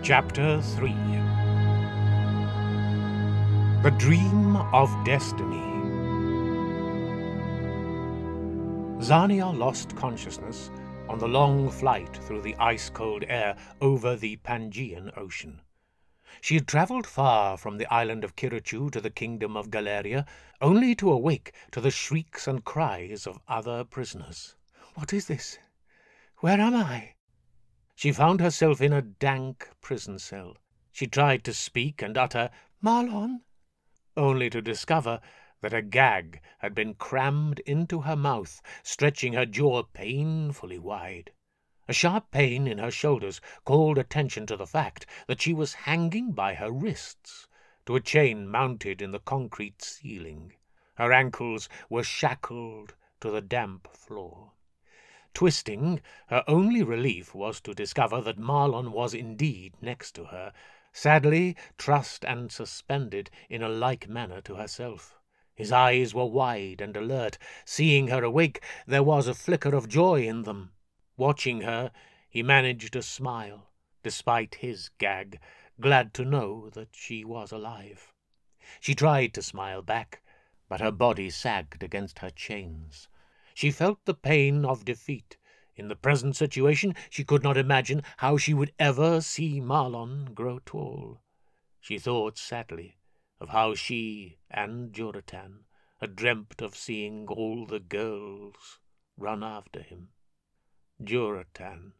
Chapter 3. The Dream of Destiny. Xania lost consciousness on the long flight through the ice-cold air over the Pangean Ocean. She had travelled far from the island of Kirichu to the Kingdom of Galeria, only to awake to the shrieks and cries of other prisoners. "What is this? Where am I?" She found herself in a dank prison cell. She tried to speak and utter, "Marlon," only to discover that a gag had been crammed into her mouth, stretching her jaw painfully wide. A sharp pain in her shoulders called attention to the fact that she was hanging by her wrists to a chain mounted in the concrete ceiling. Her ankles were shackled to the damp floor. Twisting, her only relief was to discover that Marlon was indeed next to her, sadly trussed and suspended in a like manner to herself. His eyes were wide and alert. Seeing her awake, there was a flicker of joy in them. Watching her, he managed a smile, despite his gag, glad to know that she was alive. She tried to smile back, but her body sagged against her chains. She felt the pain of defeat. In the present situation, she could not imagine how she would ever see Marlon grow tall. She thought sadly of how she and Juratan had dreamt of seeing all the girls run after him. Juratan.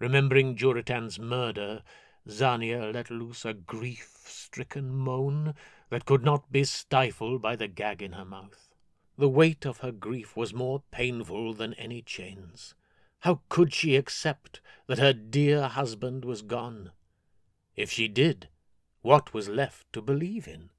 Remembering Juratan's murder, Xania let loose a grief-stricken moan that could not be stifled by the gag in her mouth. The weight of her grief was more painful than any chains. How could she accept that her dear husband was gone? If she did, what was left to believe in?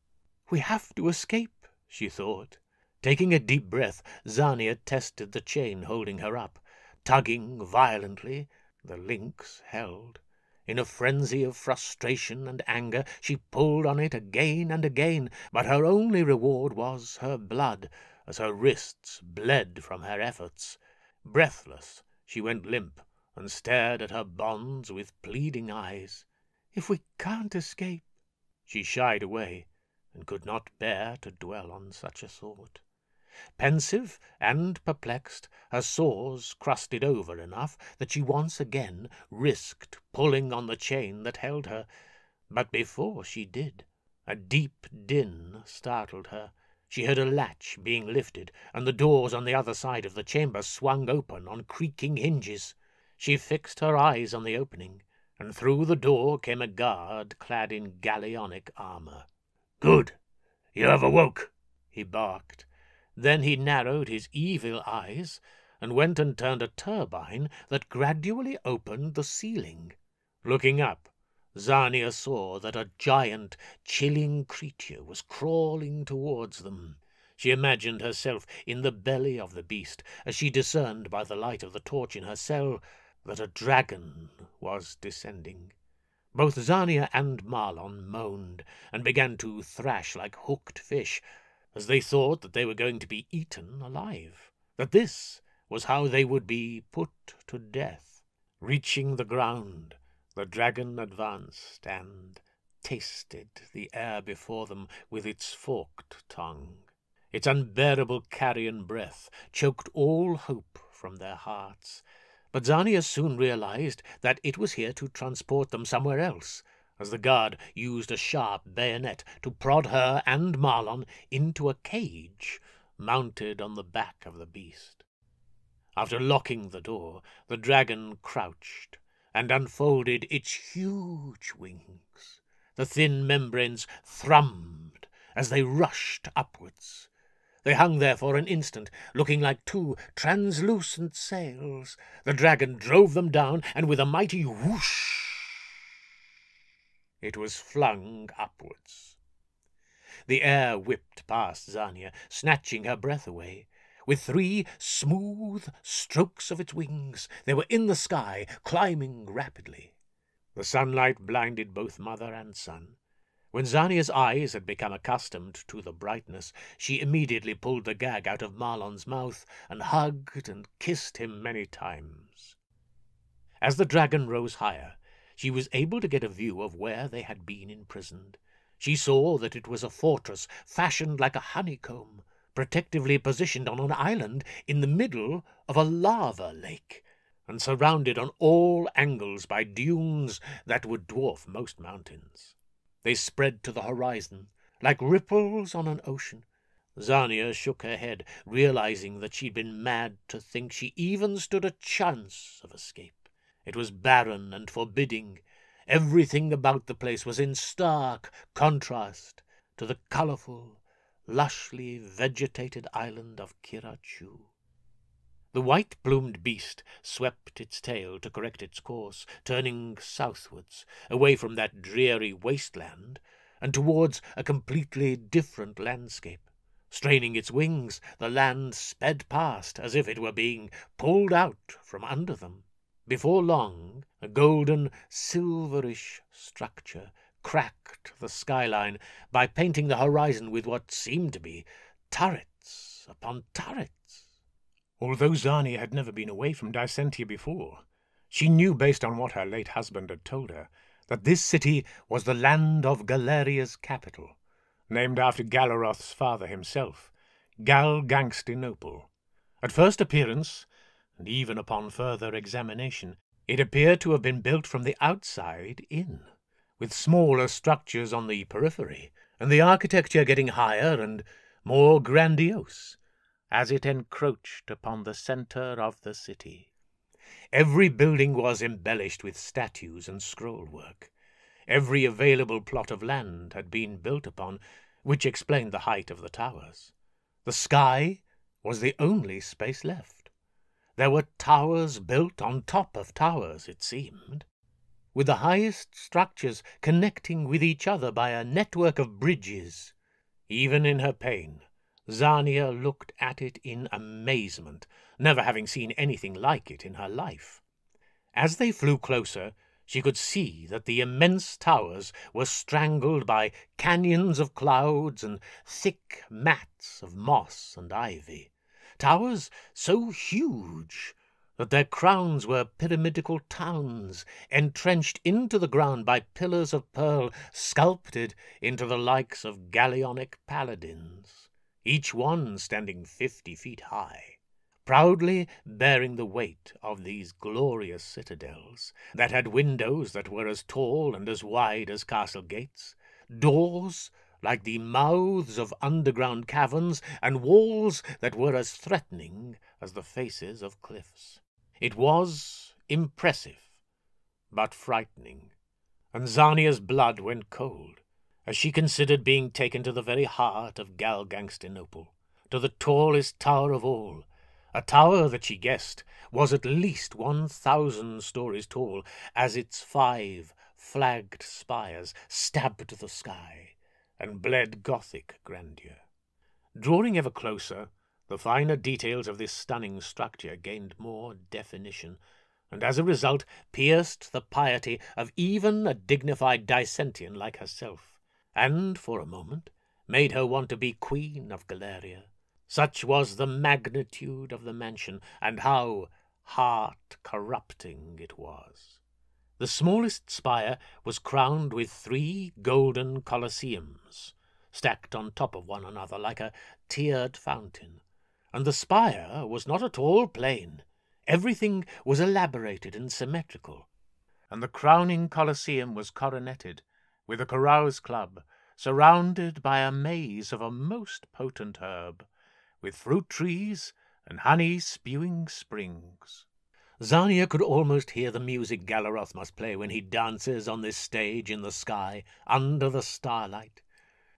"We have to escape," she thought. Taking a deep breath, Xania tested the chain holding her up. Tugging violently, the links held. In a frenzy of frustration and anger, she pulled on it again and again, but her only reward was her blood, as her wrists bled from her efforts. Breathless, she went limp and stared at her bonds with pleading eyes. "If we can't escape—" She shied away and could not bear to dwell on such a thought. Pensive and perplexed, her sores crusted over enough that she once again risked pulling on the chain that held her. But before she did, a deep din startled her. She heard a latch being lifted, and the doors on the other side of the chamber swung open on creaking hinges. She fixed her eyes on the opening, and through the door came a guard clad in Galeonic armor. "Good, you have awoke," he barked. Then he narrowed his evil eyes and went and turned a turbine that gradually opened the ceiling. Looking up, Xania saw that a giant, chilling creature was crawling towards them. She imagined herself in the belly of the beast as she discerned by the light of the torch in her cell that a dragon was descending. Both Xania and Marlon moaned and began to thrash like hooked fish, as they thought that they were going to be eaten alive, that this was how they would be put to death. Reaching the ground, the dragon advanced and tasted the air before them with its forked tongue. Its unbearable carrion breath choked all hope from their hearts, but Xania soon realized that it was here to transport them somewhere else, as the guard used a sharp bayonet to prod her and Marlon into a cage mounted on the back of the beast. After locking the door, the dragon crouched and unfolded its huge wings. The thin membranes thrummed as they rushed upwards. They hung there for an instant, looking like two translucent sails. The dragon drove them down, and with a mighty whoosh, it was flung upwards. The air whipped past Xania, snatching her breath away. With 3 smooth strokes of its wings, they were in the sky, climbing rapidly. The sunlight blinded both mother and son. When Xania's eyes had become accustomed to the brightness, she immediately pulled the gag out of Marlon's mouth and hugged and kissed him many times. As the dragon rose higher, she was able to get a view of where they had been imprisoned. She saw that it was a fortress fashioned like a honeycomb, protectively positioned on an island in the middle of a lava lake, and surrounded on all angles by dunes that would dwarf most mountains. They spread to the horizon, like ripples on an ocean. Xania shook her head, realizing that she'd been mad to think she even stood a chance of escape. It was barren and forbidding. Everything about the place was in stark contrast to the colourful, lushly vegetated island of Kirachu. The white-plumed beast swept its tail to correct its course, turning southwards, away from that dreary wasteland, and towards a completely different landscape. Straining its wings, the land sped past as if it were being pulled out from under them. Before long, a golden, silverish structure cracked the skyline by painting the horizon with what seemed to be turrets upon turrets. Although Xania had never been away from Dycentia before, she knew, based on what her late husband had told her, that this city was the land of Galeria's capital, named after Galaroth's father himself, Galgangstinople. At first appearance, and even upon further examination, it appeared to have been built from the outside in, with smaller structures on the periphery, and the architecture getting higher and more grandiose as it encroached upon the centre of the city. Every building was embellished with statues and scrollwork. Every available plot of land had been built upon, which explained the height of the towers. The sky was the only space left. There were towers built on top of towers, it seemed, with the highest structures connecting with each other by a network of bridges. Even in her pain, Xania looked at it in amazement, never having seen anything like it in her life. As they flew closer, she could see that the immense towers were strangled by canyons of clouds and thick mats of moss and ivy. Towers so huge that their crowns were pyramidical towns, entrenched into the ground by pillars of pearl sculpted into the likes of Galionic paladins, each one standing 50 feet high, proudly bearing the weight of these glorious citadels that had windows that were as tall and as wide as castle gates, doors like the mouths of underground caverns, and walls that were as threatening as the faces of cliffs. It was impressive, but frightening, and Xania's blood went cold as she considered being taken to the very heart of Galgangstinople, to the tallest tower of all, a tower that she guessed was at least 1,000 stories tall, as its 5 flagged spires stabbed the sky and bled Gothic grandeur. Drawing ever closer, the finer details of this stunning structure gained more definition, and as a result pierced the piety of even a dignified Dycentian like herself, and, for a moment, made her want to be Queen of Galeria. Such was the magnitude of the mansion, and how heart-corrupting it was. The smallest spire was crowned with 3 golden colosseums, stacked on top of one another like a tiered fountain, and the spire was not at all plain. Everything was elaborated and symmetrical, and the crowning colosseum was coroneted with a carouse club, surrounded by a maze of a most potent herb, with fruit trees and honey-spewing springs. Xania could almost hear the music Galaroth must play when he dances on this stage in the sky, under the starlight.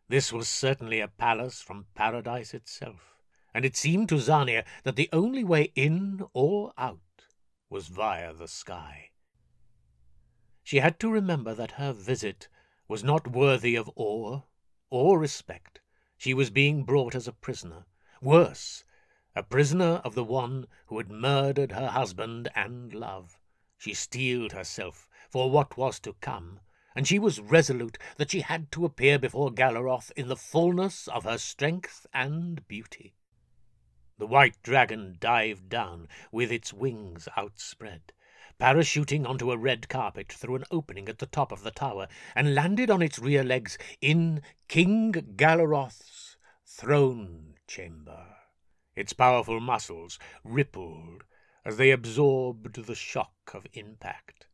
This was certainly a palace from paradise itself, and it seemed to Xania that the only way in or out was via the sky. She had to remember that her visit was not worthy of awe or respect. She was being brought as a prisoner. Worse, a prisoner of the one who had murdered her husband and love. She steeled herself for what was to come, and she was resolute that she had to appear before Galaroth in the fullness of her strength and beauty. The white dragon dived down with its wings outspread, parachuting onto a red carpet through an opening at the top of the tower, and landed on its rear legs in King Galaroth's throne chamber. Its powerful muscles rippled as they absorbed the shock of impact.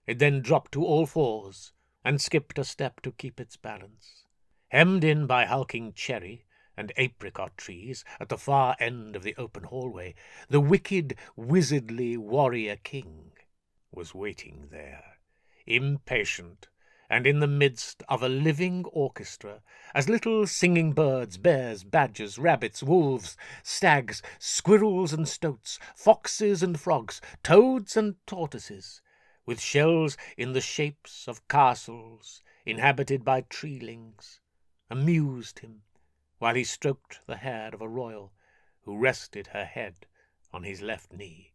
It then dropped to all fours and skipped a step to keep its balance. Hemmed in by hulking cherry and apricot trees at the far end of the open hallway, the wicked, wizardly warrior king was waiting there, impatient and in the midst of a living orchestra, as little singing birds, bears, badgers, rabbits, wolves, stags, squirrels and stoats, foxes and frogs, toads and tortoises, with shells in the shapes of castles inhabited by treelings, amused him while he stroked the hair of a royal who rested her head on his left knee.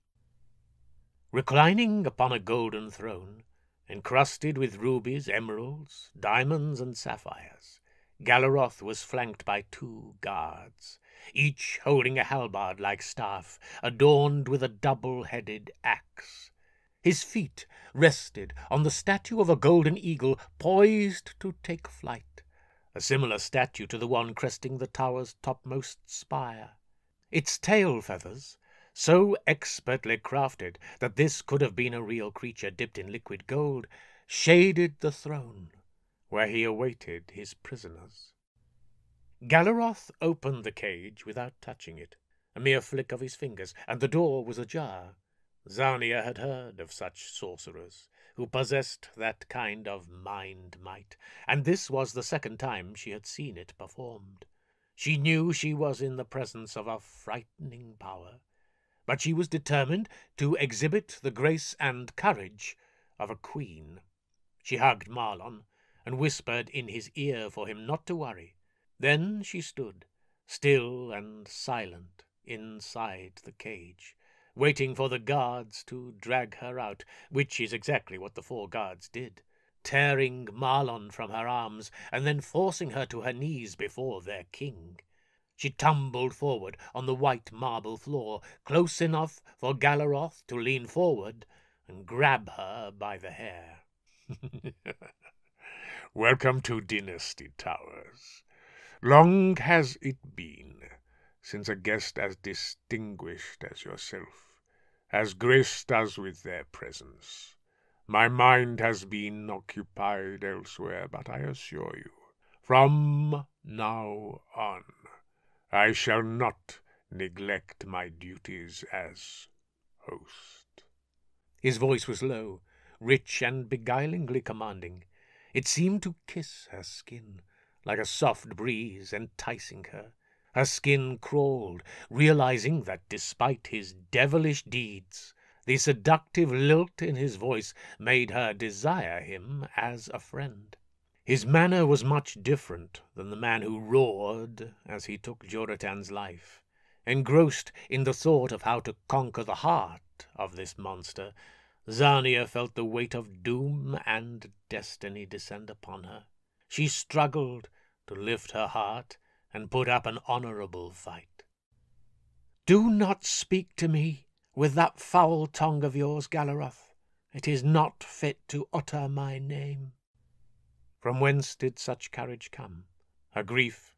Reclining upon a golden throne, encrusted with rubies, emeralds, diamonds, and sapphires, Galaroth was flanked by 2 guards, each holding a halberd-like staff adorned with a double-headed axe. His feet rested on the statue of a golden eagle poised to take flight, a similar statue to the one cresting the tower's topmost spire. Its tail feathers, so expertly crafted that this could have been a real creature dipped in liquid gold, shaded the throne where he awaited his prisoners. Galaroth opened the cage without touching it, a mere flick of his fingers, and the door was ajar. Xania had heard of such sorcerers who possessed that kind of mind-might, and this was the second time she had seen it performed. She knew she was in the presence of a frightening power, but she was determined to exhibit the grace and courage of a queen. She hugged Marlon and whispered in his ear for him not to worry. Then she stood, still and silent, inside the cage, waiting for the guards to drag her out, which is exactly what the 4 guards did, tearing Marlon from her arms and then forcing her to her knees before their king. She tumbled forward on the white marble floor, close enough for Galaroth to lean forward and grab her by the hair. Welcome to Dynasty Towers. Long has it been since a guest as distinguished as yourself has graced us with their presence. My mind has been occupied elsewhere, but I assure you, from now on, I shall not neglect my duties as host. His voice was low, rich and beguilingly commanding. It seemed to kiss her skin, like a soft breeze enticing her. Her skin crawled, realizing that despite his devilish deeds, the seductive lilt in his voice made her desire him as a friend. His manner was much different than the man who roared as he took Joratan's life. Engrossed in the thought of how to conquer the heart of this monster, Xania felt the weight of doom and destiny descend upon her. She struggled to lift her heart and put up an honorable fight. "Do not speak to me with that foul tongue of yours, Galaroth. It is not fit to utter my name." From whence did such courage come? Her grief?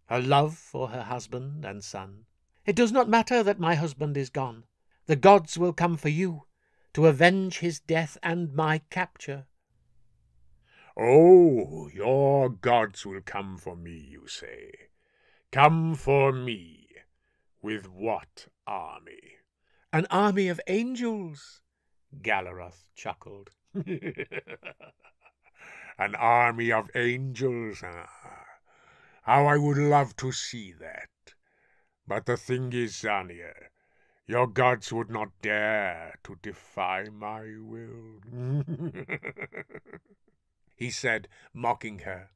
Her love for her husband and son? "It does not matter that my husband is gone. The gods will come for you, to avenge his death and my capture." Oh, your gods will come for me, you say. Come for me. With what army? "An army of angels," Galaroth chuckled. An army of angels? How I would love to see that. But the thing is, Xania, your gods would not dare to defy my will. He said, mocking her.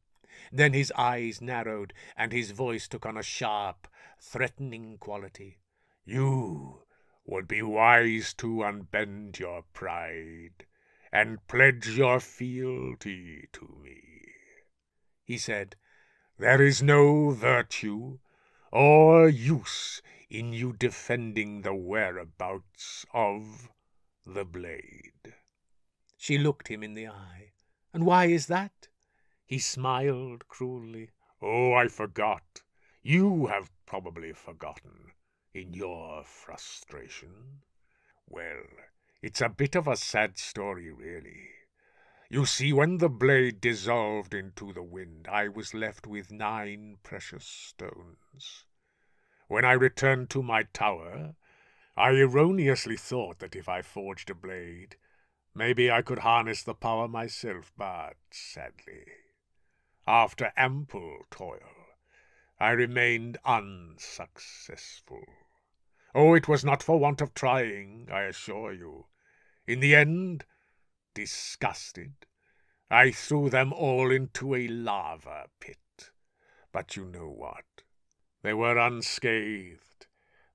Then his eyes narrowed, and his voice took on a sharp, threatening quality. You would be wise to unbend your pride and pledge your fealty to me, he said. There is no virtue or use in you defending the whereabouts of the blade. She looked him in the eye. And why is that? He smiled cruelly. Oh, I forgot. You have probably forgotten, in your frustration. Well, it's a bit of a sad story, really. You see, when the blade dissolved into the wind, I was left with 9 precious stones. When I returned to my tower, I erroneously thought that if I forged a blade, maybe I could harness the power myself, but sadly, after ample toil, I remained unsuccessful. Oh, it was not for want of trying, I assure you. In the end, disgusted, I threw them all into a lava pit. But you know what? They were unscathed.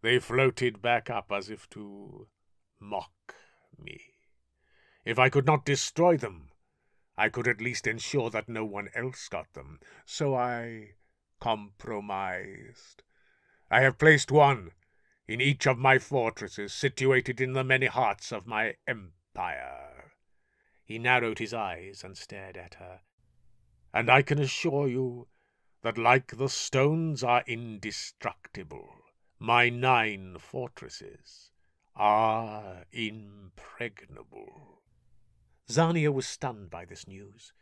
They floated back up as if to mock me. If I could not destroy them, I could at least ensure that no one else got them. So I compromised. I have placed one in each of my fortresses situated in the many hearts of my empire. He narrowed his eyes and stared at her. And I can assure you that, like the stones are indestructible, my 9 fortresses are impregnable. Zania was stunned by this news,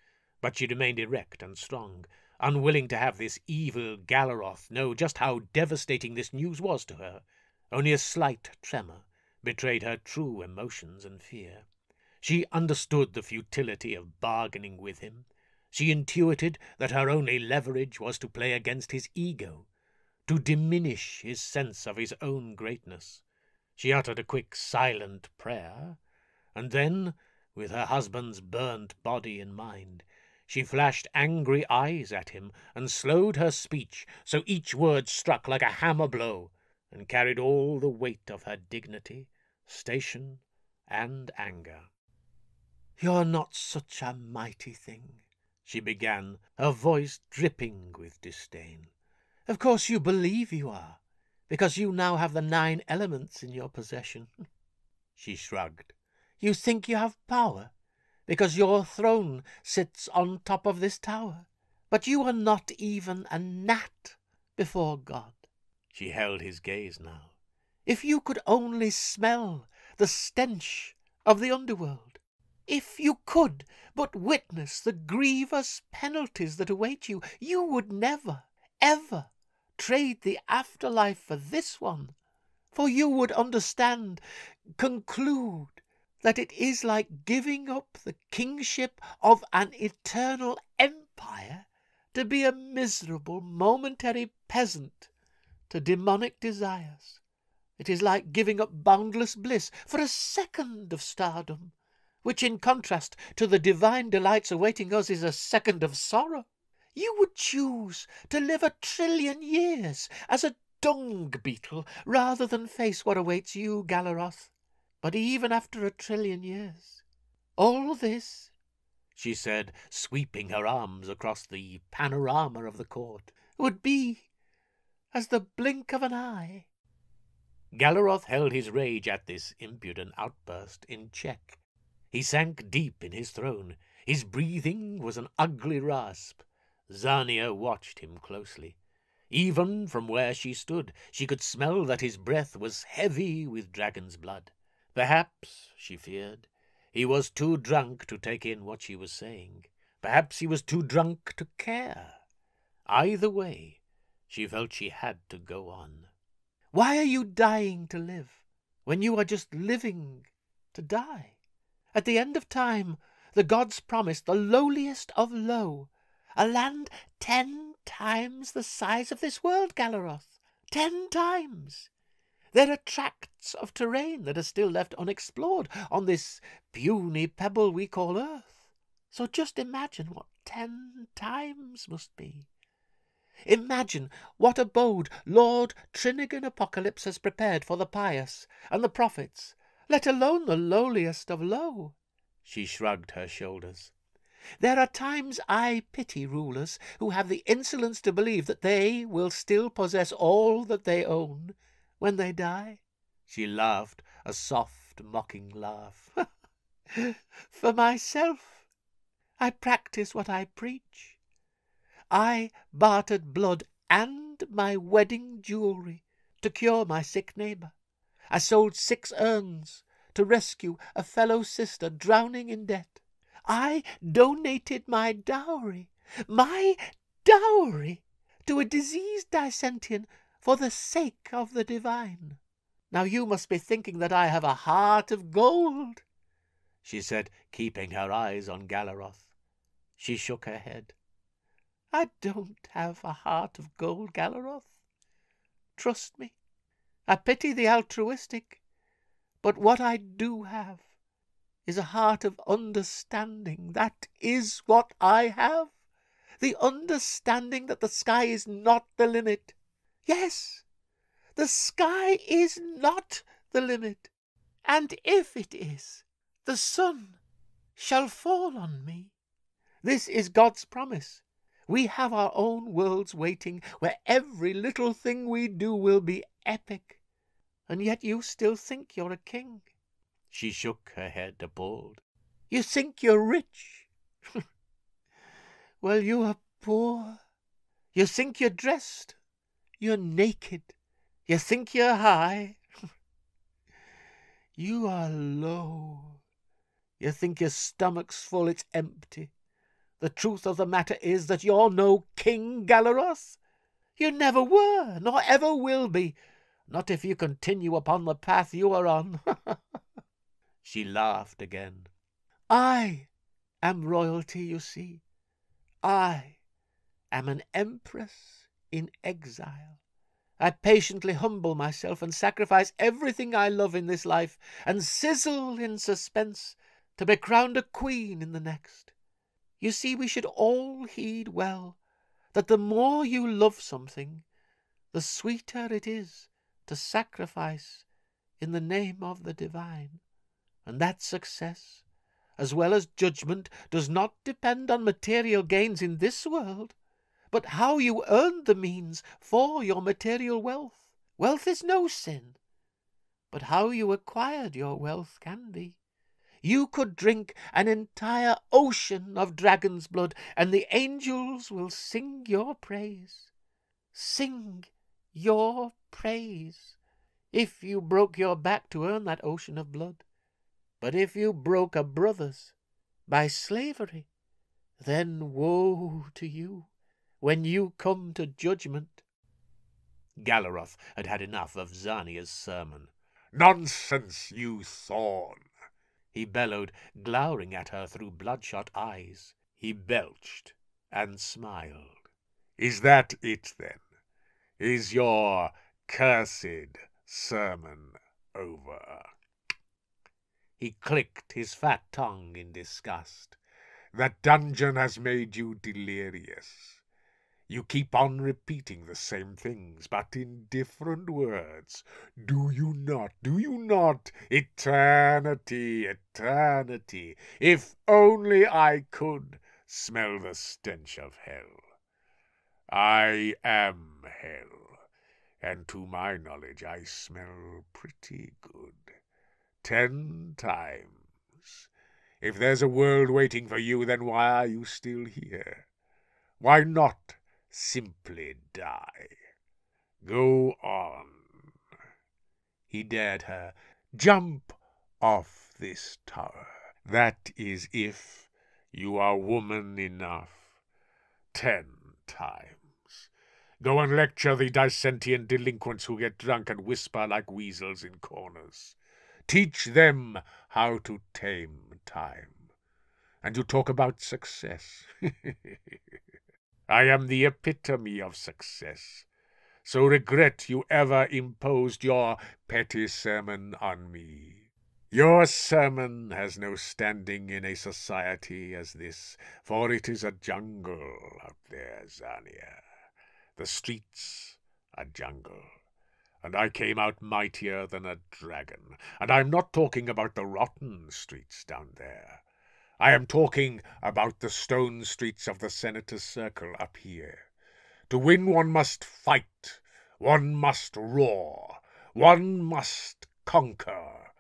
but she remained erect and strong, unwilling to have this evil Galaroth know just how devastating this news was to her. Only a slight tremor betrayed her true emotions and fear. She understood the futility of bargaining with him. She intuited that her only leverage was to play against his ego, to diminish his sense of his own greatness. She uttered a quick, silent prayer, and then, with her husband's burnt body in mind, she flashed angry eyes at him and slowed her speech so each word struck like a hammer blow and carried all the weight of her dignity, station, and anger. "You're not such a mighty thing," she began, her voice dripping with disdain. "Of course you believe you are, because you now have the 9 elements in your possession." She shrugged. "You think you have power, because your throne sits on top of this tower, but you are not even a gnat before God." She held his gaze now. "If you could only smell the stench of the underworld, if you could but witness the grievous penalties that await you, you would never, ever trade the afterlife for this one, for you would understand, conclude, that it is like giving up the kingship of an eternal empire to be a miserable, momentary peasant to demonic desires. It is like giving up boundless bliss for a second of stardom, which in contrast to the divine delights awaiting us is a second of sorrow. You would choose to live 1,000,000,000 years as a dung beetle rather than face what awaits you, Galaroth. But even after 1,000,000,000 years, all this," she said, sweeping her arms across the panorama of the court, "would be as the blink of an eye." Galaroth held his rage at this impudent outburst in check. He sank deep in his throne. His breathing was an ugly rasp. Zania watched him closely. Even from where she stood, she could smell that his breath was heavy with dragon's blood. Perhaps, she feared, he was too drunk to take in what she was saying. Perhaps he was too drunk to care. Either way, she felt she had to go on. "Why are you dying to live, when you are just living to die? At the end of time, the gods promised the lowliest of low, a land 10 times the size of this world, Galaroth. 10 times! There are tracts of terrain that are still left unexplored on this puny pebble we call Earth. So just imagine what 10 times must be. Imagine what abode Lord Trinnigan Apocalypse has prepared for the pious and the prophets, let alone the lowliest of low." She shrugged her shoulders. "There are times I pity rulers who have the insolence to believe that they will still possess all that they own when they die." She laughed a soft, soft, mocking laugh. For myself, I practice what I preach. I bartered blood and my wedding jewelry to cure my sick neighbour. I sold 6 urns to rescue a fellow sister drowning in debt. I donated my dowry, to a diseased Dycentian for the sake of the divine. Now you must be thinking that I have a heart of gold, she said, keeping her eyes on Galaroth. She shook her head. I don't have a heart of gold, Galaroth. Trust me. I pity the altruistic, but what I do have is a heart of understanding. That is what I have. The understanding that the sky is not the limit. Yes, the sky is not the limit. And if it is, the sun shall fall on me. This is God's promise. We have our own worlds waiting, where every little thing we do will be epic. And yet you still think you're a king. She shook her head, appalled. You think you're rich. Well, you are poor. You think you're dressed. You're naked. You think you're high. You are low. You think your stomach's full, it's empty. The truth of the matter is that you're no king, Galaroth. You never were, nor ever will be, not if you continue upon the path you are on. She laughed again. I am royalty, you see. I am an empress in exile. I patiently humble myself and sacrifice everything I love in this life and sizzle in suspense to be crowned a queen in the next. You see, we should all heed well that the more you love something, the sweeter it is to sacrifice in the name of the divine. And that success, as well as judgment, does not depend on material gains in this world, but how you earned the means for your material wealth. Wealth is no sin, but how you acquired your wealth can be. You could drink an entire ocean of dragon's blood, and the angels will sing your praise. Sing your praise, if you broke your back to earn that ocean of blood. But if you broke a brother's by slavery, then woe to you when you come to judgment. Galaroth had had enough of Xania's sermon. Nonsense, you thorn! He bellowed, glowering at her through bloodshot eyes. He belched and smiled. Is that it, then? Is your cursed sermon over? He clicked his fat tongue in disgust. That dungeon has made you delirious. You keep on repeating the same things, but in different words. Do you not? Do you not? Eternity, eternity. If only I could smell the stench of hell. I am hell, and to my knowledge I smell pretty good. 10 times. If there's a world waiting for you, then why are you still here? Why not simply die? Go on. He dared her. Jump off this tower. That is if you are woman enough. 10 times. Go and lecture the Dycentian delinquents who get drunk and whisper like weasels in corners. Teach them how to tame time. And you talk about success. I am the epitome of success. So regret you ever imposed your petty sermon on me. Your sermon has no standing in a society as this, for it is a jungle out there, Xania. The streets are jungle. And I came out mightier than a dragon. And I'm not talking about the rotten streets down there. I am talking about the stone streets of the Senator's Circle up here. To win one must fight, one must roar, one must conquer.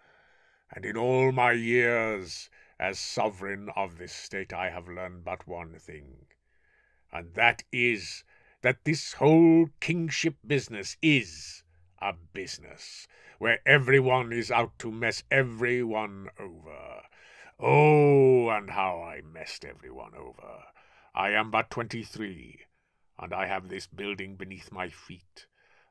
and in all my years as sovereign of this state I have learned but one thing, and that is that this whole kingship business is a business where everyone is out to mess everyone over. Oh, and how I messed everyone over. I am but 23, and I have this building beneath my feet,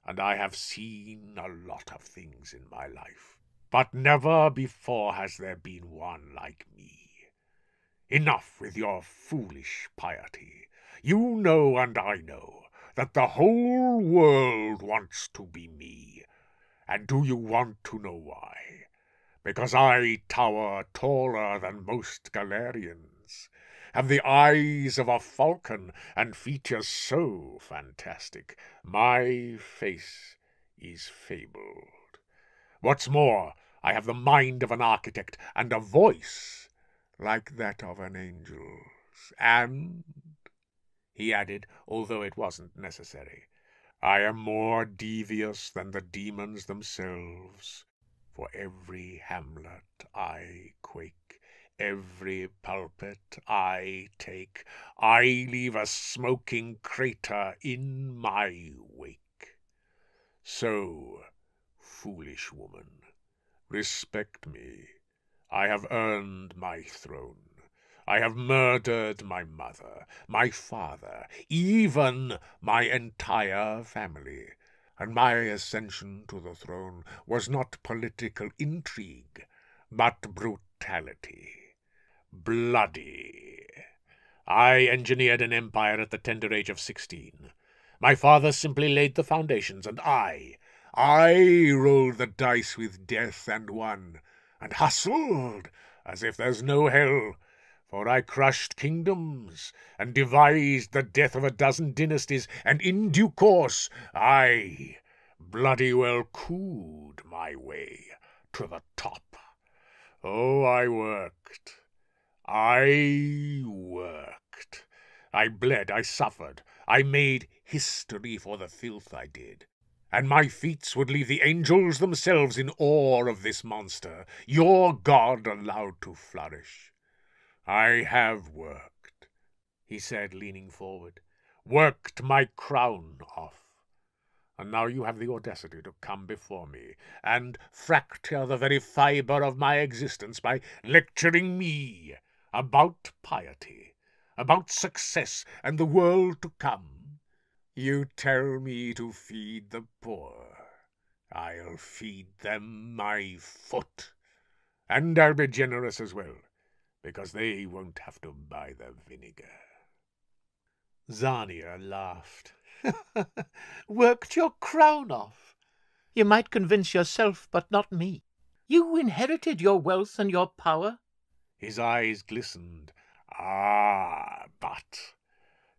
and I have seen a lot of things in my life, but never before has there been one like me. Enough with your foolish piety. You know and I know that the whole world wants to be me. And do you want to know why? Because I tower taller than most Galarians, have the eyes of a falcon, and features so fantastic, my face is fabled. What's more, I have the mind of an architect, and a voice like that of an angel's, and, he added, although it wasn't necessary, I am more devious than the demons themselves. For every hamlet I quake, every pulpit I take, I leave a smoking crater in my wake. So, foolish woman, respect me. I have earned my throne. I have murdered my mother, my father, even my entire family, and my ascension to the throne was not political intrigue, but brutality. Bloody. I engineered an empire at the tender age of 16. My father simply laid the foundations, and I rolled the dice with death and won, and hustled as if there's no hell, for I crushed kingdoms, and devised the death of a dozen dynasties, and in due course I bloody well cooed my way to the top. Oh, I worked. I bled, I suffered, I made history for the filth I did. And my feats would leave the angels themselves in awe of this monster, your god allowed to flourish. I have worked, he said, leaning forward, worked my crown off. And now you have the audacity to come before me and fracture the very fibre of my existence by lecturing me about piety, about success and the world to come. You tell me to feed the poor. I'll feed them my foot, and I'll be generous as well, because they won't have to buy the vinegar. Zania laughed. Worked your crown off? You might convince yourself, but not me. You inherited your wealth and your power. His eyes glistened. Ah, but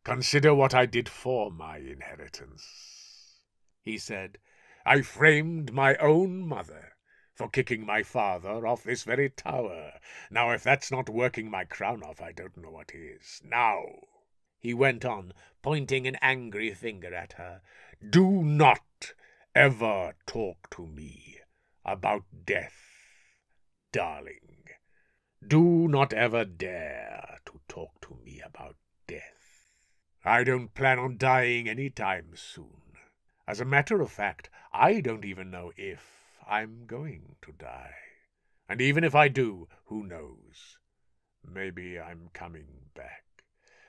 consider what I did for my inheritance, he said. I framed my own mother for kicking my father off this very tower. Now, if that's not working my crown off, I don't know what is. Now, he went on, pointing an angry finger at her, do not ever talk to me about death, darling. Do not ever dare to talk to me about death. I don't plan on dying any time soon. As a matter of fact, I don't even know if I'm going to die. And even if I do, who knows? Maybe I'm coming back.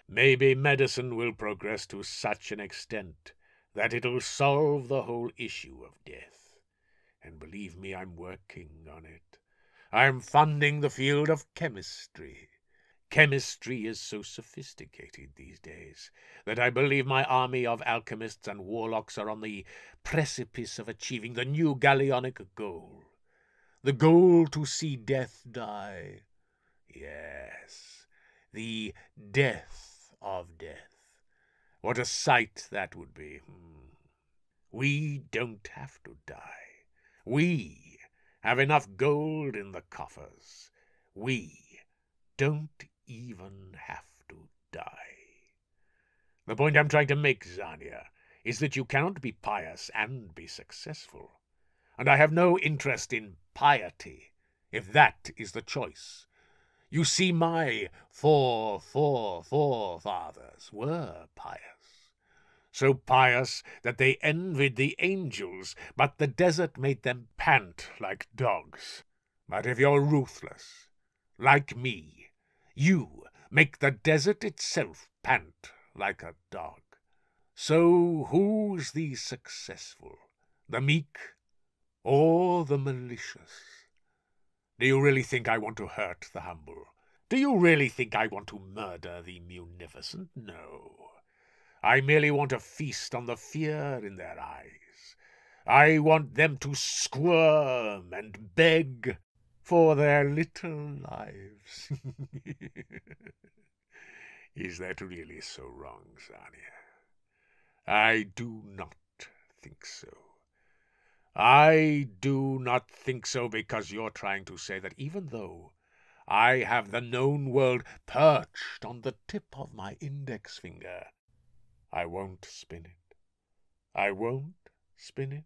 Maybe medicine will progress to such an extent that it'll solve the whole issue of death. And believe me, I'm working on it. I'm funding the field of chemistry. Chemistry is so sophisticated these days that I believe my army of alchemists and warlocks are on the precipice of achieving the new Gallionic goal. The goal to see death die. Yes, the death of death. What a sight that would be. We don't have to die. We have enough gold in the coffers. We don't even have to die. The point I'm trying to make, Zania, is that you cannot be pious and be successful. And I have no interest in piety if that is the choice. You see, my forefathers were pious. So pious that they envied the angels, but the desert made them pant like dogs. But if you're ruthless, like me, you make the desert itself pant like a dog. So who's the successful, the meek or the malicious? Do you really think I want to hurt the humble? Do you really think I want to murder the munificent? No. I merely want to feast on the fear in their eyes. I want them to squirm and beg for their little lives. Is that really so wrong, Zania? I do not think so. I do not think so because you're trying to say that even though I have the known world perched on the tip of my index finger, I won't spin it. I won't spin it.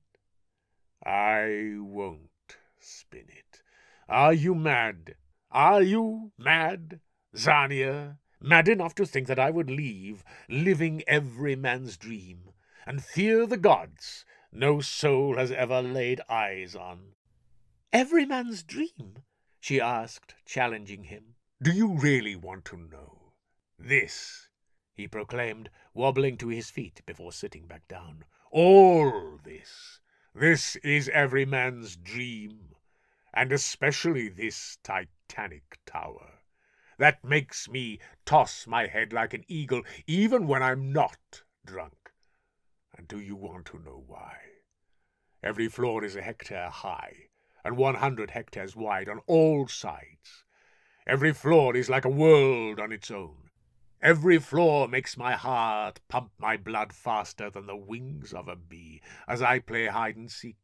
I won't spin it. Are you mad? Are you mad, Zania? Mad enough to think that I would leave, living every man's dream, and fear the gods no soul has ever laid eyes on? Every man's dream? She asked, challenging him. Do you really want to know? This, he proclaimed, wobbling to his feet before sitting back down. All this. This is every man's dream, and especially this titanic tower. That makes me toss my head like an eagle even when I'm not drunk. And do you want to know why? Every floor is a hectare high and 100 hectares wide on all sides. Every floor is like a world on its own. Every floor makes my heart pump my blood faster than the wings of a bee as I play hide-and-seek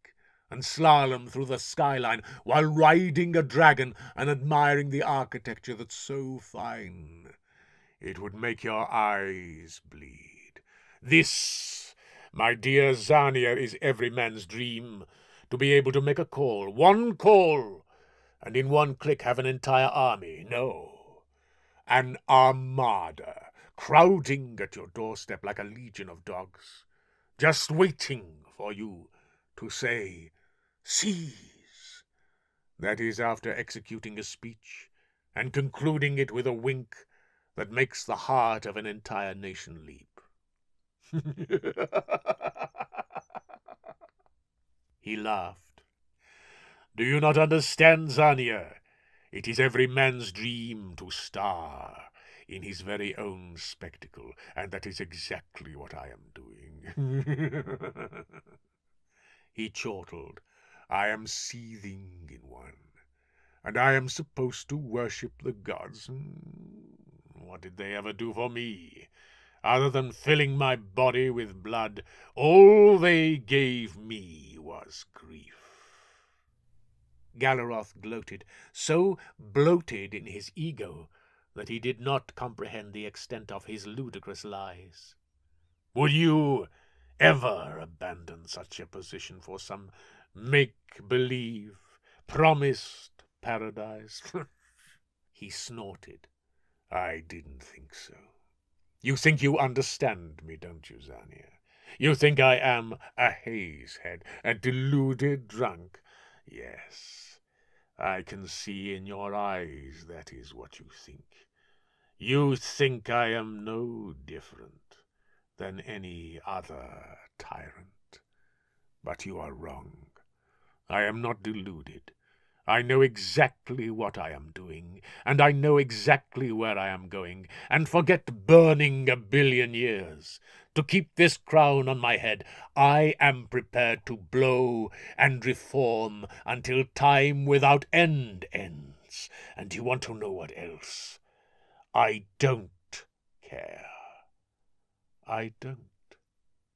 and slalom through the skyline while riding a dragon and admiring the architecture that's so fine it would make your eyes bleed. This, my dear Zania, is every man's dream, to be able to make a call, one call, and in one click have an entire army. No, an armada, crowding at your doorstep like a legion of dogs, just waiting for you to say, seize. That is after executing a speech and concluding it with a wink that makes the heart of an entire nation leap. He laughed. Do you not understand, Zania? It is every man's dream to star in his very own spectacle, and that is exactly what I am doing. He chortled. I am seething in one, and I am supposed to worship the gods. What did they ever do for me? Other than filling my body with blood, all they gave me was grief. Galaroth gloated, so bloated in his ego that he did not comprehend the extent of his ludicrous lies. Would you ever abandon such a position for some make-believe, promised paradise? He snorted. I didn't think so. You think you understand me, don't you, Zania? You think I am a hazehead, a deluded drunk? Yes, I can see in your eyes that is what you think. You think I am no different than any other tyrant. But you are wrong. I am not deluded. I know exactly what I am doing, and I know exactly where I am going, and forget burning 1 billion years. To keep this crown on my head, I am prepared to blow and reform until time without end ends. And you want to know what else? I don't care. I don't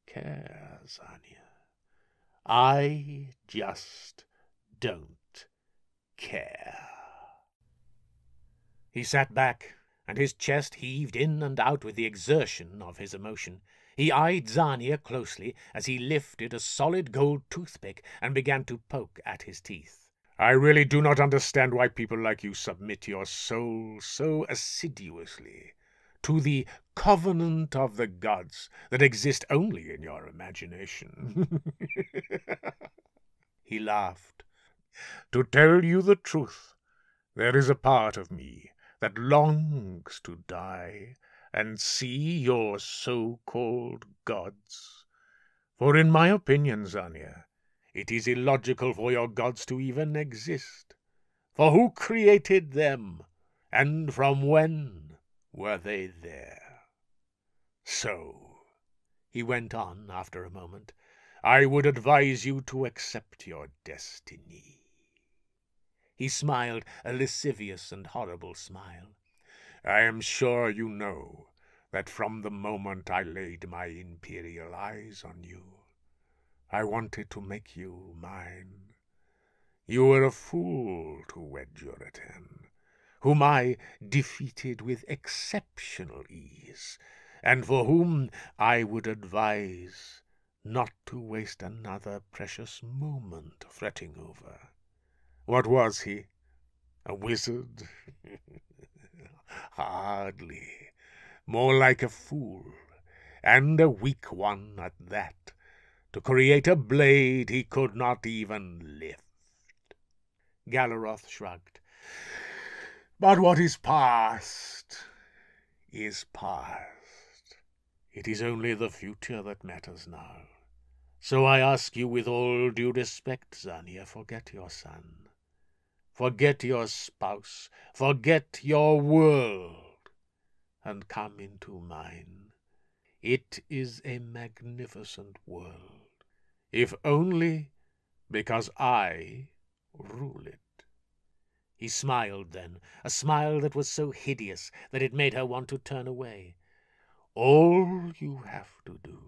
care, Zania. I just don't care. He sat back, and his chest heaved in and out with the exertion of his emotion. He eyed Zania closely as he lifted a solid gold toothpick and began to poke at his teeth. I really do not understand why people like you submit your soul so assiduously to the covenant of the gods that exist only in your imagination. He laughed. To tell you the truth, there is a part of me that longs to die and see your so-called gods. For in my opinion, Zania, it is illogical for your gods to even exist. For who created them, and from when were they there? So, he went on after a moment, I would advise you to accept your destiny. He smiled a lascivious and horrible smile. I am sure you know that from the moment I laid my imperial eyes on you, I wanted to make you mine. You were a fool to wed Juratan, whom I defeated with exceptional ease, and for whom I would advise not to waste another precious moment fretting over. What was he? A wizard? Hardly. More like a fool, and a weak one at that, to create a blade he could not even lift. Galaroth shrugged. But what is past is past. It is only the future that matters now. So I ask you with all due respect, Zania, forget your son. Forget your spouse. Forget your world, and come into mine. It is a magnificent world, if only because I rule it. He smiled then, a smile that was so hideous that it made her want to turn away. All you have to do,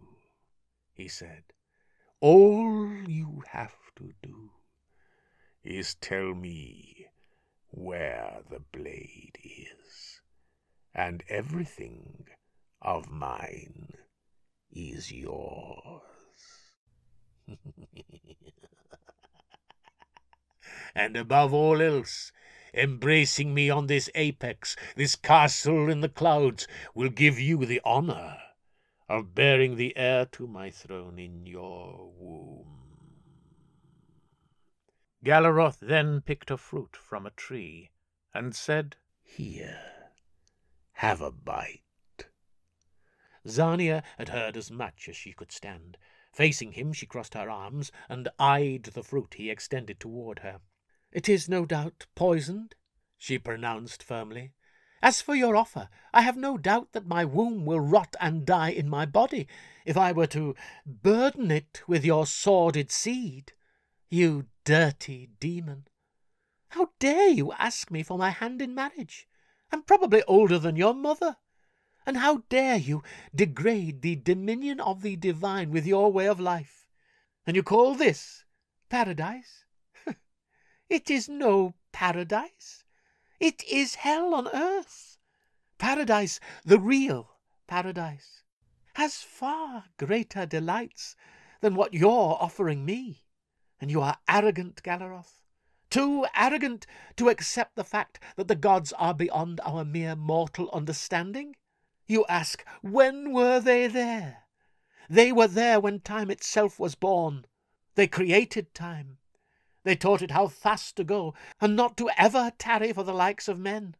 he said, all you have to do is tell me where the blade is, and everything of mine is yours. And above all else, embracing me on this apex, this castle in the clouds, will give you the honor of bearing the heir to my throne in your womb. Galaroth then picked a fruit from a tree, and said, Here, have a bite. Zania had heard as much as she could stand. Facing him, she crossed her arms, and eyed the fruit he extended toward her. It is no doubt poisoned, she pronounced firmly. As for your offer, I have no doubt that my womb will rot and die in my body if I were to burden it with your sordid seed. You dirty demon! How dare you ask me for my hand in marriage? I'm probably older than your mother. And how dare you degrade the dominion of the divine with your way of life? And you call this paradise? It is no paradise. It is hell on earth. Paradise, the real paradise, has far greater delights than what you're offering me. And you are arrogant, Galaroth, too arrogant to accept the fact that the gods are beyond our mere mortal understanding. You ask, when were they there? They were there when time itself was born. They created time. They taught it how fast to go, and not to ever tarry for the likes of men.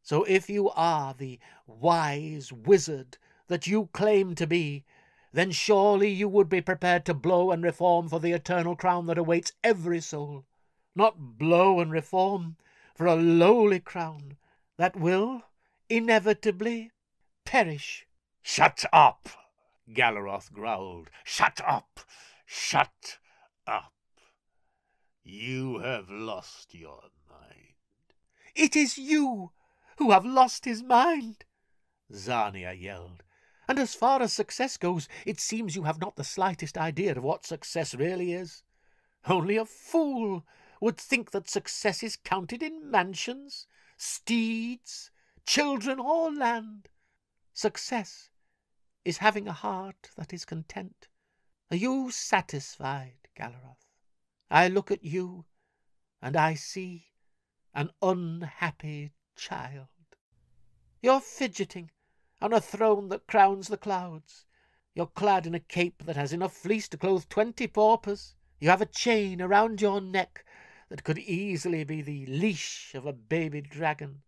So if you are the wise wizard that you claim to be, then surely you would be prepared to blow and reform for the eternal crown that awaits every soul. Not blow and reform for a lowly crown that will inevitably perish. Shut up, Galaroth growled. Shut up! Shut up! You have lost your mind. It is you who have lost his mind, Zania yelled. And as far as success goes, it seems you have not the slightest idea of what success really is. Only a fool would think that success is counted in mansions, steeds, children, or land. Success is having a heart that is content. Are you satisfied, Galaroth? I look at you, and I see an unhappy child. You're fidgeting on a throne that crowns the clouds. You're clad in a cape that has enough fleece to clothe 20 paupers. You have a chain around your neck that could easily be the leash of a baby dragon.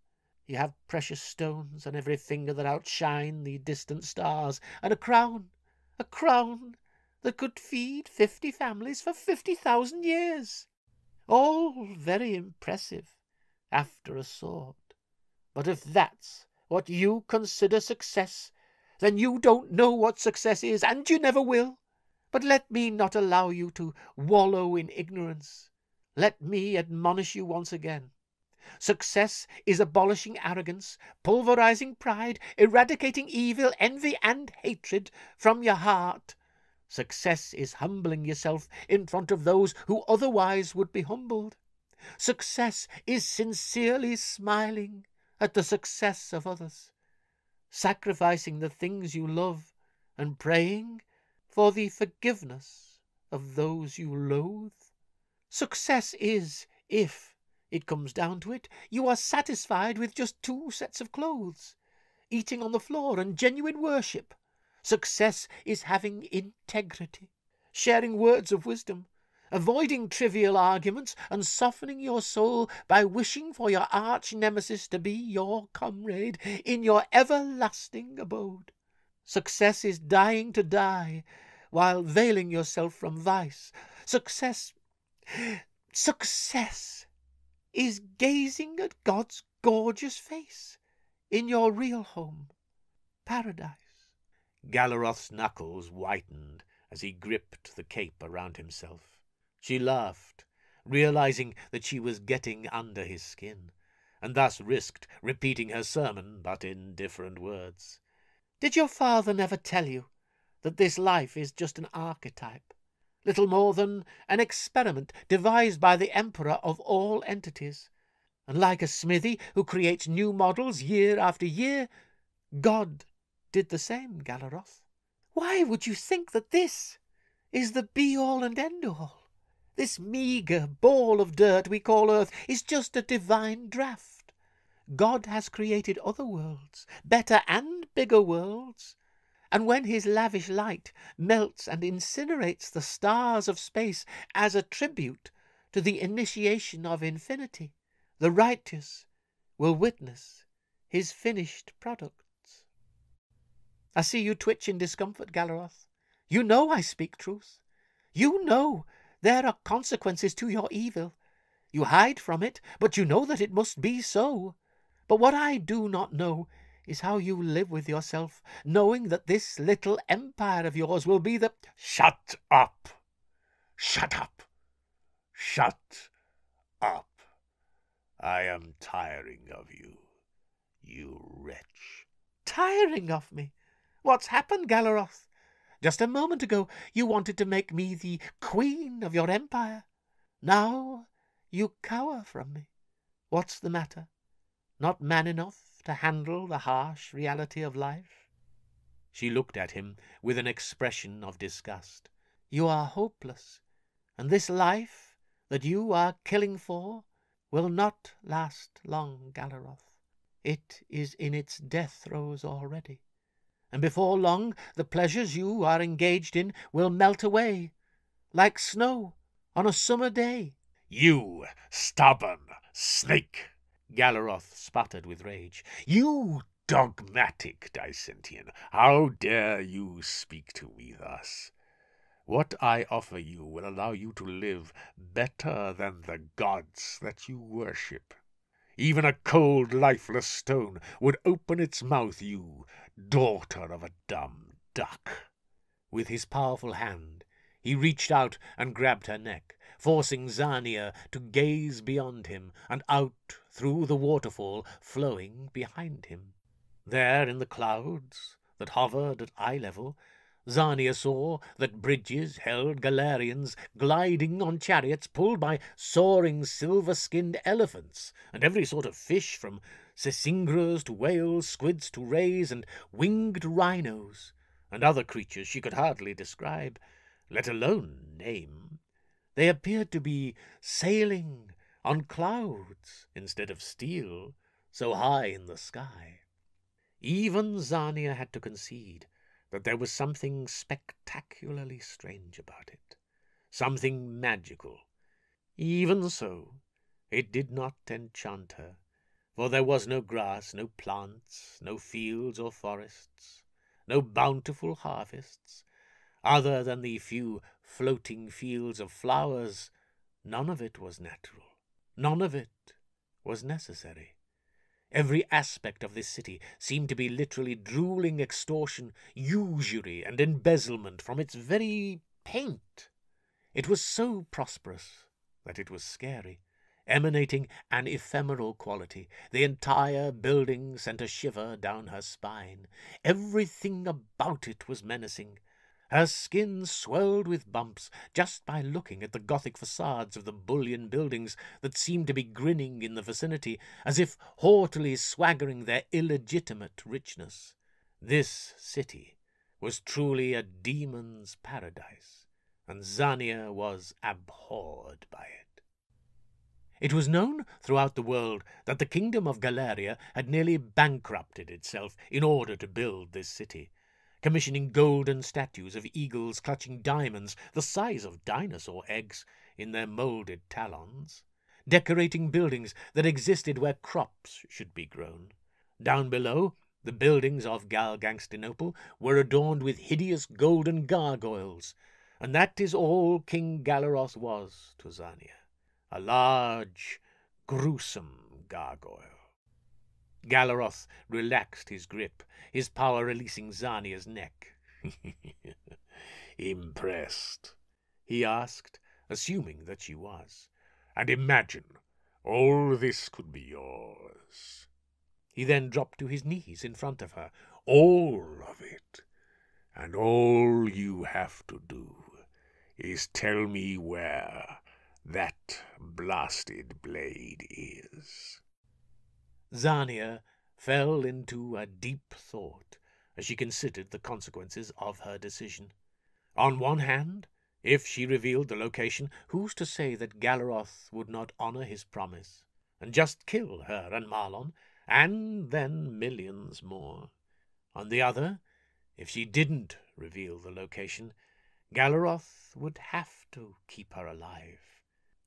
You have precious stones on every finger that outshine the distant stars, and a crown that could feed 50 families for 50,000 years. All very impressive after a sword. But if that's what you consider success, then you don't know what success is, and you never will. But let me not allow you to wallow in ignorance. Let me admonish you once again. Success is abolishing arrogance, pulverizing pride, eradicating evil, envy, and hatred from your heart. Success is humbling yourself in front of those who otherwise would be humbled. Success is sincerely smiling at the success of others, sacrificing the things you love and praying for the forgiveness of those you loathe. Success is, if it comes down to it, you are satisfied with just 2 sets of clothes, eating on the floor, and genuine worship. Success is having integrity, sharing words of wisdom, avoiding trivial arguments, and softening your soul by wishing for your arch-nemesis to be your comrade in your everlasting abode. Success is dying to die while veiling yourself from vice. Success is gazing at God's gorgeous face in your real home, paradise. Galaroth's knuckles whitened as he gripped the cape around himself. She laughed, realizing that she was getting under his skin, and thus risked repeating her sermon, but in different words. Did your father never tell you that this life is just an archetype, little more than an experiment devised by the Emperor of all entities? And like a smithy who creates new models year after year, God did the same, Galaroth. Why would you think that this is the be-all and end-all? This meagre ball of dirt we call Earth is just a divine draught. God has created other worlds, better and bigger worlds, and when his lavish light melts and incinerates the stars of space as a tribute to the initiation of infinity, the righteous will witness his finished products. I see you twitch in discomfort, Galaroth. You know I speak truth. You know there are consequences to your evil. You hide from it, but you know that it must be so. But what I do not know is how you live with yourself, knowing that this little empire of yours will be the— Shut up! Shut up! Shut up! I am tiring of you, you wretch. Tiring of me? What's happened, Galaroth? Just a moment ago you wanted to make me the queen of your empire. Now you cower from me. What's the matter? Not man enough to handle the harsh reality of life? She looked at him with an expression of disgust. You are hopeless, and this life that you are killing for will not last long, Galaroth. It is in its death throes already, and before long the pleasures you are engaged in will melt away, like snow on a summer day. You stubborn snake! Galaroth sputtered with rage. You dogmatic Dycentian! How dare you speak to me thus? What I offer you will allow you to live better than the gods that you worship. Even a cold, lifeless stone would open its mouth, you daughter of a dumb duck. With his powerful hand, he reached out and grabbed her neck, forcing Zania to gaze beyond him and out through the waterfall flowing behind him. There in the clouds that hovered at eye level, Zania saw that bridges held Galarians gliding on chariots pulled by soaring silver-skinned elephants, and every sort of fish from sisingras to whales, squids to rays, and winged rhinos, and other creatures she could hardly describe, let alone name. They appeared to be sailing on clouds instead of steel, so high in the sky. Even Zania had to concede that there was something spectacularly strange about it, something magical. Even so, it did not enchant her, for there was no grass, no plants, no fields or forests, no bountiful harvests, other than the few floating fields of flowers. None of it was natural. None of it was necessary. Every aspect of this city seemed to be literally drooling extortion, usury, and embezzlement from its very paint. It was so prosperous that it was scary, emanating an ephemeral quality. The entire building sent a shiver down her spine. Everything about it was menacing. Her skin swelled with bumps just by looking at the Gothic facades of the bullion buildings that seemed to be grinning in the vicinity, as if haughtily swaggering their illegitimate richness. This city was truly a demon's paradise, and Zania was abhorred by it. It was known throughout the world that the kingdom of Galeria had nearly bankrupted itself in order to build this city, commissioning golden statues of eagles clutching diamonds the size of dinosaur eggs in their moulded talons, decorating buildings that existed where crops should be grown. Down below, the buildings of Galgangstinople were adorned with hideous golden gargoyles, and that is all King Galaroth was to Zania, a large, gruesome gargoyle. Galaroth relaxed his grip, his power releasing Zania's neck. "Impressed?" he asked, assuming that she was. "And imagine, all this could be yours." He then dropped to his knees in front of her. "All of it. And all you have to do is tell me where that blasted blade is." Zania fell into a deep thought as she considered the consequences of her decision. On one hand, if she revealed the location, who's to say that Galaroth would not honor his promise and just kill her and Marlon, and then millions more? On the other, if she didn't reveal the location, Galaroth would have to keep her alive.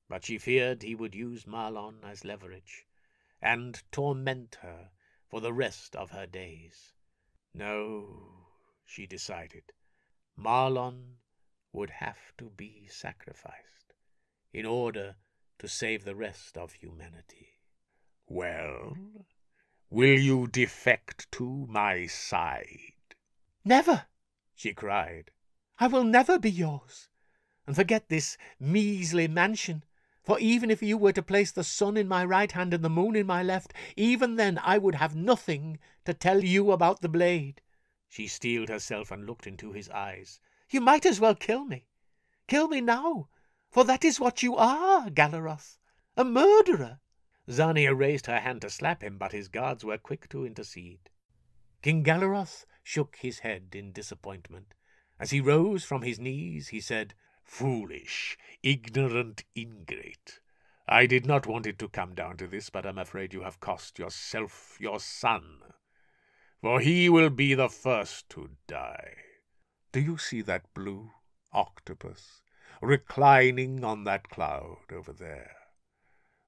But she feared he would use Marlon as leverage and torment her for the rest of her days. No, she decided, Marlon would have to be sacrificed in order to save the rest of humanity. "Well, will you defect to my side?" "Never!" she cried. "I will never be yours. And forget this measly mansion. For even if you were to place the sun in my right hand and the moon in my left, even then I would have nothing to tell you about the blade." She steeled herself and looked into his eyes. "You might as well kill me. Kill me now, for that is what you are, Galaroth, a murderer." Zania raised her hand to slap him, but his guards were quick to intercede. King Galaroth shook his head in disappointment. As he rose from his knees, he said, "Foolish, ignorant ingrate. I did not want it to come down to this, but I'm afraid you have cost yourself your son. For he will be the first to die. Do you see that blue octopus reclining on that cloud over there?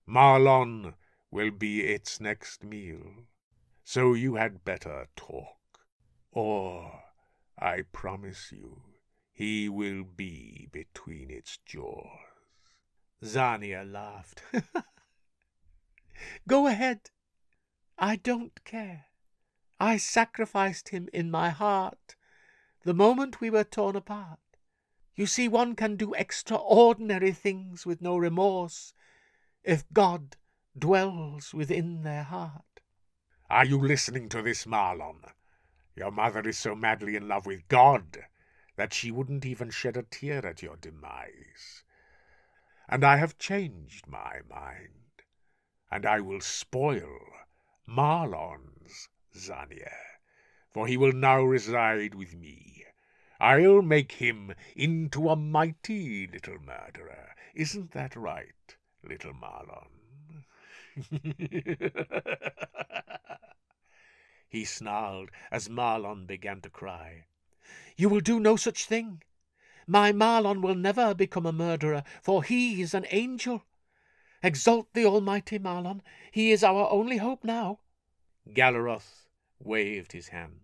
Marlon will be its next meal, so you had better talk, or I promise you he will be between its jaws." Zania laughed. "Go ahead. I don't care. I sacrificed him in my heart the moment we were torn apart. You see, one can do extraordinary things with no remorse if God dwells within their heart." "Are you listening to this, Marlon? Your mother is so madly in love with God that she wouldn't even shed a tear at your demise. And I have changed my mind, and I will spoil Marlon's Zania, for he will now reside with me. I'll make him into a mighty little murderer. Isn't that right, little Marlon?" He snarled as Marlon began to cry. "You will do no such thing. My Marlon will never become a murderer, for he is an angel. Exalt the Almighty, Marlon. He is our only hope now." Galaroth waved his hand,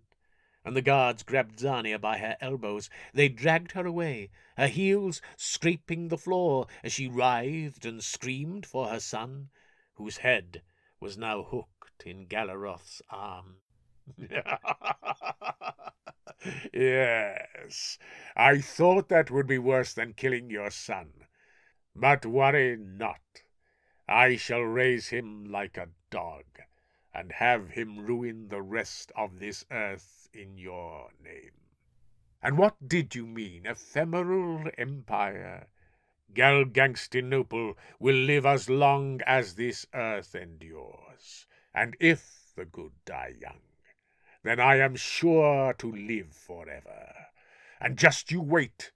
and the guards grabbed Zania by her elbows. They dragged her away, her heels scraping the floor as she writhed and screamed for her son, whose head was now hooked in Galaroth's arm. Yes, I thought that would be worse than killing your son. But worry not. I shall raise him like a dog, and have him ruin the rest of this earth in your name. And what did you mean, ephemeral empire? Galgangstinople will live as long as this earth endures, and if the good die young, then I am sure to live forever. And just you wait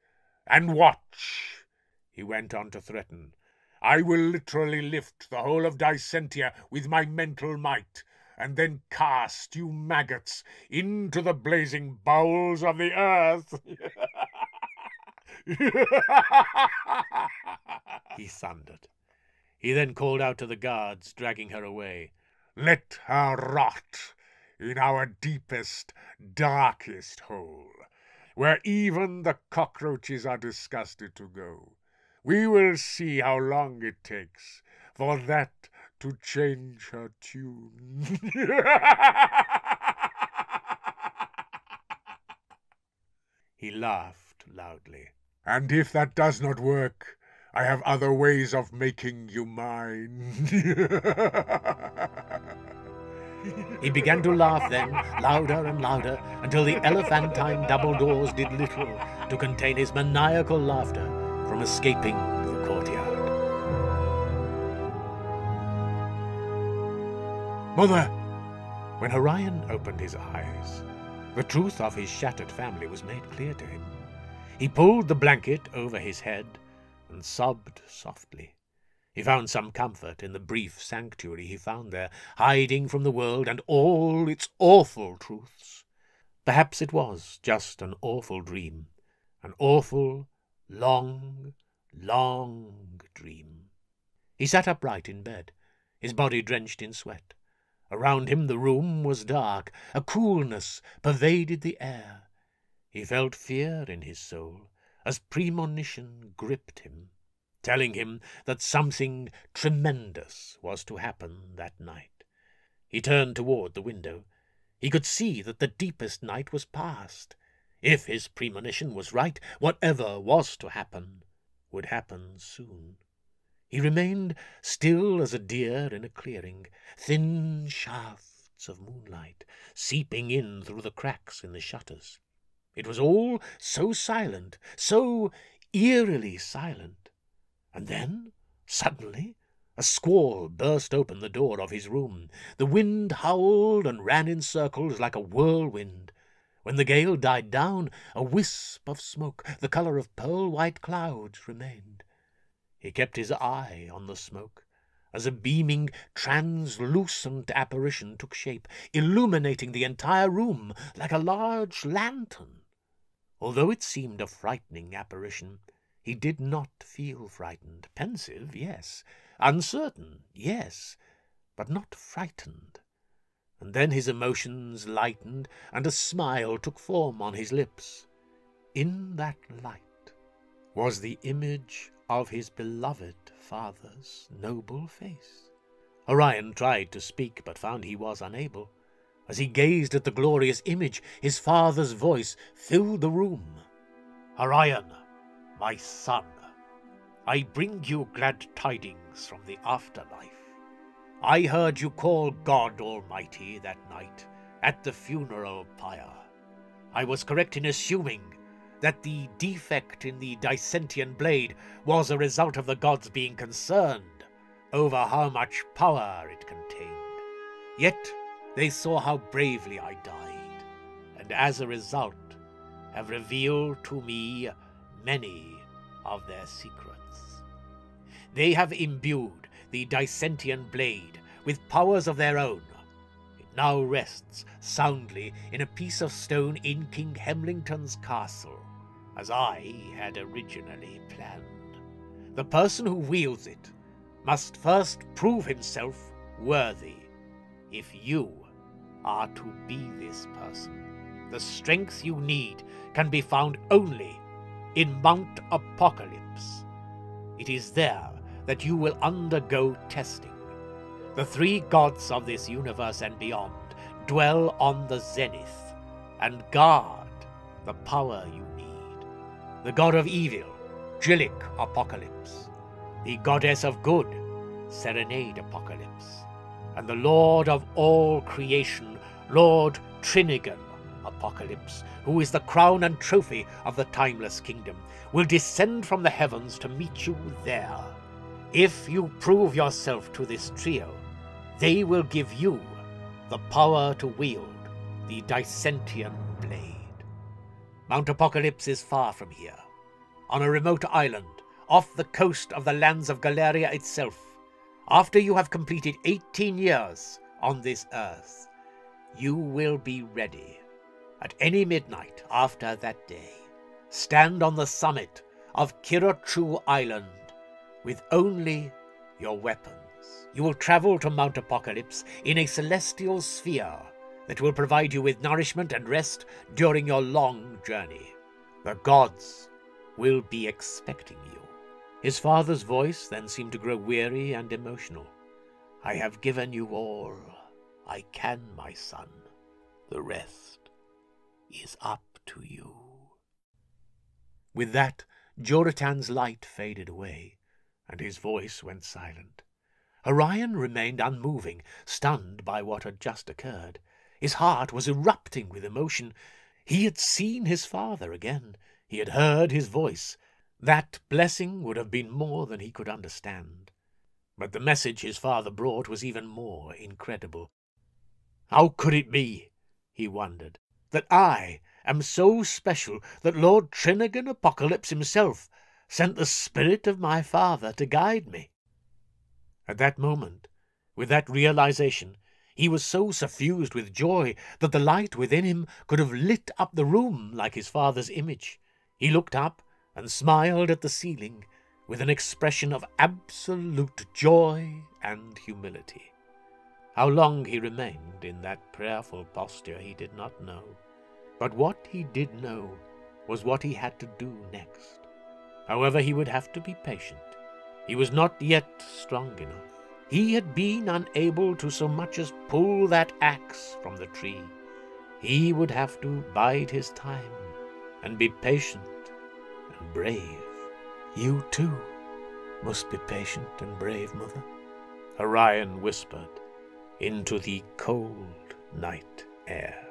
and watch, he went on to threaten. I will literally lift the whole of Dycentia with my mental might, and then cast you maggots into the blazing bowels of the earth. He thundered. He then called out to the guards, dragging her away. Let her rot in our deepest, darkest hole, where even the cockroaches are disgusted to go. We will see how long it takes for that to change her tune. He laughed loudly. And if that does not work, I have other ways of making you mine. He began to laugh then, louder and louder, until the elephantine double doors did little to contain his maniacal laughter from escaping the courtyard. Mother! When Horian opened his eyes, the truth of his shattered family was made clear to him. He pulled the blanket over his head and sobbed softly. He found some comfort in the brief sanctuary he found there, hiding from the world and all its awful truths. Perhaps it was just an awful dream, an awful, long, long dream. He sat upright in bed, his body drenched in sweat. Around him the room was dark, a coolness pervaded the air. He felt fear in his soul as premonition gripped him, telling him that something tremendous was to happen that night. He turned toward the window. He could see that the deepest night was past. If his premonition was right, whatever was to happen would happen soon. He remained still as a deer in a clearing, thin shafts of moonlight seeping in through the cracks in the shutters. It was all so silent, so eerily silent. And then, suddenly, a squall burst open the door of his room. The wind howled and ran in circles like a whirlwind. When the gale died down, a wisp of smoke, the colour of pearl-white clouds, remained. He kept his eye on the smoke, as a beaming, translucent apparition took shape, illuminating the entire room like a large lantern. Although it seemed a frightening apparition, he did not feel frightened. Pensive, yes. Uncertain, yes. But not frightened. And then his emotions lightened, and a smile took form on his lips. In that light was the image of his beloved father's noble face. Horian tried to speak, but found he was unable. As he gazed at the glorious image, his father's voice filled the room. "Horian, my son, I bring you glad tidings from the afterlife. I heard you call God Almighty that night at the funeral pyre. I was correct in assuming that the defect in the Dycentian blade was a result of the gods being concerned over how much power it contained. Yet they saw how bravely I died, and as a result have revealed to me many of their secrets. They have imbued the Dycentian blade with powers of their own. It now rests soundly in a piece of stone in King Hemlington's castle, as I had originally planned. The person who wields it must first prove himself worthy. If you are to be this person, the strength you need can be found only in Mount Apocalypse. It is there that you will undergo testing. The three gods of this universe and beyond dwell on the zenith and guard the power you need. The god of evil, Jillic Apocalypse, the goddess of good, Serenade Apocalypse, and the lord of all creation, Lord Trinigan Apocalypse, who is the crown and trophy of the timeless kingdom, will descend from the heavens to meet you there. If you prove yourself to this trio, they will give you the power to wield the Dycentian blade. Mount Apocalypse is far from here, on a remote island, off the coast of the lands of Galeria itself. After you have completed 18 years on this earth, you will be ready. At any midnight after that day, stand on the summit of Kirachu Island with only your weapons. You will travel to Mount Apocalypse in a celestial sphere that will provide you with nourishment and rest during your long journey. The gods will be expecting you. His father's voice then seemed to grow weary and emotional. I have given you all I can, my son. The rest is up to you. With that, Joratan's light faded away, and his voice went silent. Horian remained unmoving, stunned by what had just occurred. His heart was erupting with emotion. He had seen his father again. He had heard his voice. That blessing would have been more than he could understand. But the message his father brought was even more incredible. How could it be, he wondered, that I am so special that Lord Trinigan Apocalypse himself sent the spirit of my father to guide me? At that moment, with that realization, he was so suffused with joy that the light within him could have lit up the room like his father's image. He looked up and smiled at the ceiling with an expression of absolute joy and humility. How long he remained in that prayerful posture he did not know, but what he did know was what he had to do next. However, he would have to be patient. He was not yet strong enough. He had been unable to so much as pull that axe from the tree. He would have to bide his time and be patient and brave. You too must be patient and brave, mother, Horian whispered into the cold night air.